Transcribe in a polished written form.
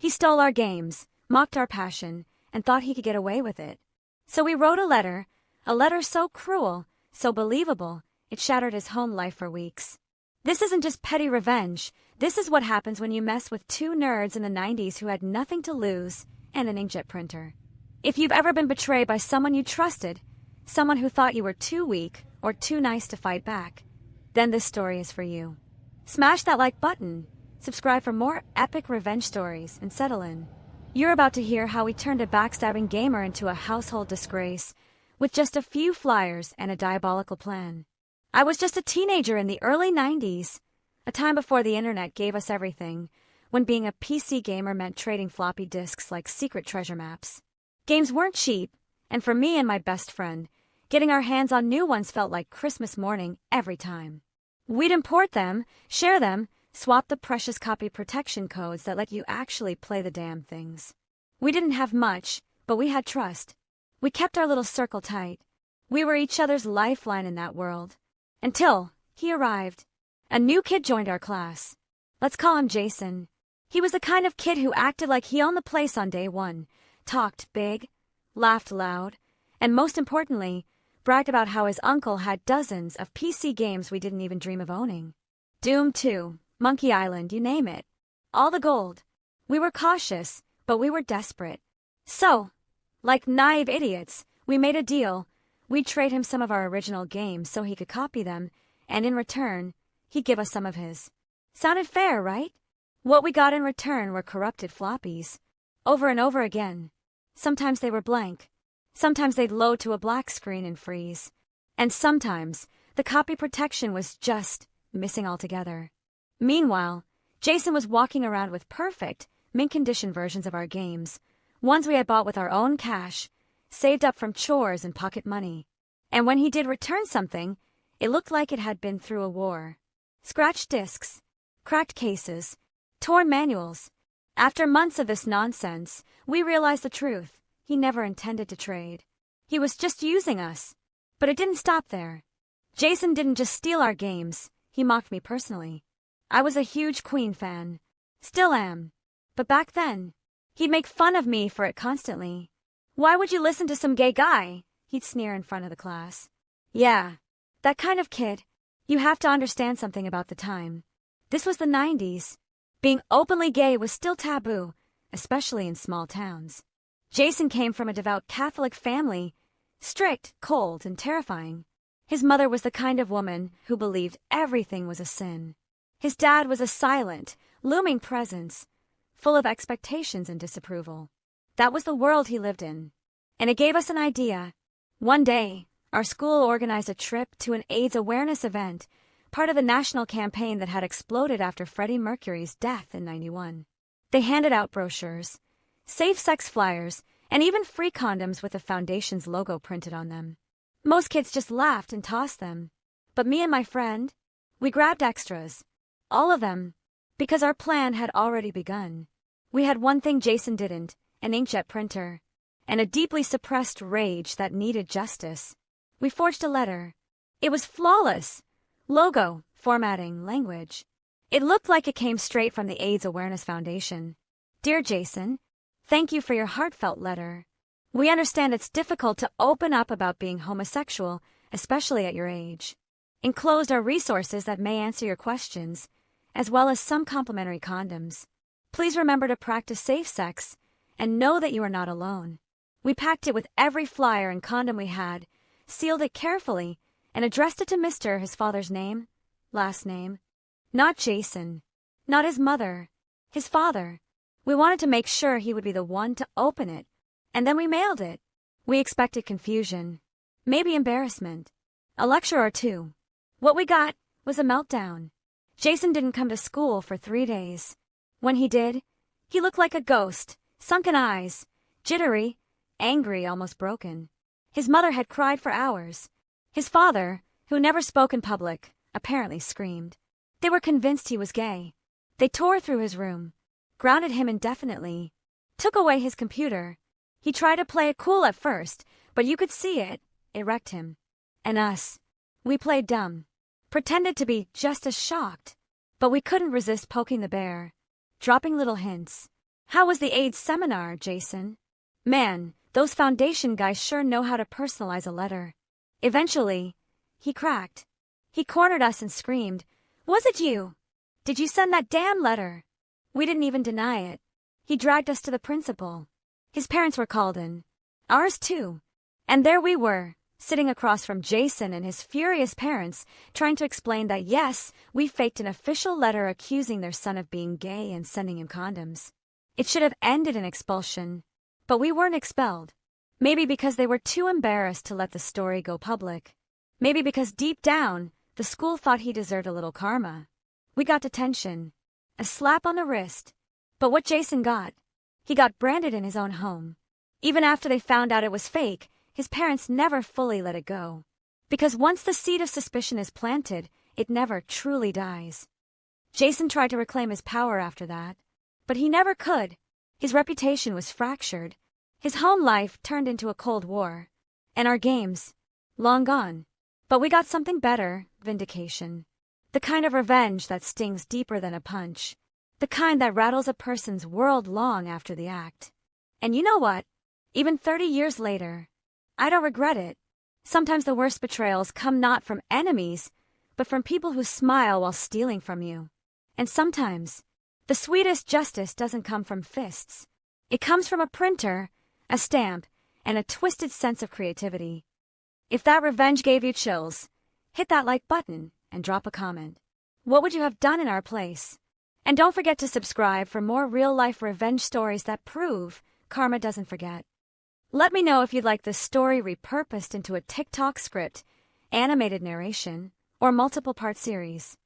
He stole our games, mocked our passion, and thought he could get away with it. So we wrote a letter so cruel, so believable, it shattered his home life for weeks. This isn't just petty revenge. This is what happens when you mess with two nerds in the 90s who had nothing to lose and an inkjet printer. If you've ever been betrayed by someone you trusted, someone who thought you were too weak or too nice to fight back, then this story is for you. Smash that like button, subscribe for more epic revenge stories, and settle in. You're about to hear how we turned a backstabbing gamer into a household disgrace with just a few flyers and a diabolical plan. I was just a teenager in the early 90s, a time before the internet gave us everything, when being a PC gamer meant trading floppy disks like secret treasure maps. Games weren't cheap, and for me and my best friend, getting our hands on new ones felt like Christmas morning every time. We'd import them, share them, swap the precious copy protection codes that let you actually play the damn things. We didn't have much, but we had trust. We kept our little circle tight. We were each other's lifeline in that world. Until he arrived. A new kid joined our class. Let's call him Jason. He was the kind of kid who acted like he owned the place on day one, talked big, laughed loud, and most importantly, bragged about how his uncle had dozens of PC games we didn't even dream of owning. Doom 2, Monkey Island, you name it. All the gold. We were cautious, but we were desperate. So, like naive idiots, we made a deal. We'd trade him some of our original games so he could copy them, and in return, he'd give us some of his. Sounded fair, right? What we got in return were corrupted floppies. Over and over again. Sometimes they were blank. Sometimes they'd load to a black screen and freeze. And sometimes, the copy protection was just missing altogether. Meanwhile, Jason was walking around with perfect, mint-condition versions of our games, ones we had bought with our own cash, saved up from chores and pocket money. And when he did return something, it looked like it had been through a war. Scratched discs, cracked cases, torn manuals. After months of this nonsense, we realized the truth. He never intended to trade. He was just using us. But it didn't stop there. Jason didn't just steal our games, he mocked me personally. I was a huge Queen fan. Still am. But back then, he'd make fun of me for it constantly. Why would you listen to some gay guy? He'd sneer in front of the class. Yeah, that kind of kid. You have to understand something about the time. This was the 90s. Being openly gay was still taboo, especially in small towns. Jason came from a devout Catholic family, strict, cold, and terrifying. His mother was the kind of woman who believed everything was a sin. His dad was a silent, looming presence, full of expectations and disapproval. That was the world he lived in. And it gave us an idea. One day, our school organized a trip to an AIDS awareness event, part of the national campaign that had exploded after Freddie Mercury's death in '91. They handed out brochures, safe sex flyers, and even free condoms with the foundation's logo printed on them. Most kids just laughed and tossed them. But me and my friend, we grabbed extras. All of them. Because our plan had already begun. We had one thing Jason didn't, an inkjet printer. And a deeply suppressed rage that needed justice. We forged a letter. It was flawless. Logo, formatting, language. It looked like it came straight from the AIDS Awareness Foundation. Dear Jason, thank you for your heartfelt letter. We understand it's difficult to open up about being homosexual, especially at your age. Enclosed are resources that may answer your questions, as well as some complimentary condoms. Please remember to practice safe sex, and know that you are not alone. We packed it with every flyer and condom we had, sealed it carefully, and addressed it to Mr., his father's name, last name. Not Jason. Not his mother. His father. We wanted to make sure he would be the one to open it. And then we mailed it. We expected confusion. Maybe embarrassment. A lecture or two. What we got was a meltdown. Jason didn't come to school for 3 days. When he did, he looked like a ghost, sunken eyes, jittery, angry, almost broken. His mother had cried for hours. His father, who never spoke in public, apparently screamed. They were convinced he was gay. They tore through his room, grounded him indefinitely, took away his computer. He tried to play it cool at first, but you could see it. It wrecked him. And us. We played dumb. Pretended to be just as shocked. But we couldn't resist poking the bear. Dropping little hints. How was the AIDS seminar, Jason? Man, those foundation guys sure know how to personalize a letter. Eventually, he cracked. He cornered us and screamed, "Was it you? Did you send that damn letter?" We didn't even deny it. He dragged us to the principal. His parents were called in. Ours too. And there we were, sitting across from Jason and his furious parents, trying to explain that yes, we faked an official letter accusing their son of being gay and sending him condoms. It should have ended in expulsion. But we weren't expelled. Maybe because they were too embarrassed to let the story go public. Maybe because deep down, the school thought he deserved a little karma. We got detention. A slap on the wrist. But what Jason got? He got branded in his own home. Even after they found out it was fake, his parents never fully let it go. Because once the seed of suspicion is planted, it never truly dies. Jason tried to reclaim his power after that. But he never could. His reputation was fractured. His home life turned into a Cold War. And our games, long gone. But we got something better, vindication. The kind of revenge that stings deeper than a punch. The kind that rattles a person's world long after the act. And you know what? Even 30 years later, I don't regret it. Sometimes the worst betrayals come not from enemies, but from people who smile while stealing from you. And sometimes, the sweetest justice doesn't come from fists. It comes from a printer, a stamp, and a twisted sense of creativity. If that revenge gave you chills, hit that like button and drop a comment. What would you have done in our place? And don't forget to subscribe for more real-life revenge stories that prove karma doesn't forget. Let me know if you'd like this story repurposed into a TikTok script, animated narration, or multiple-part series.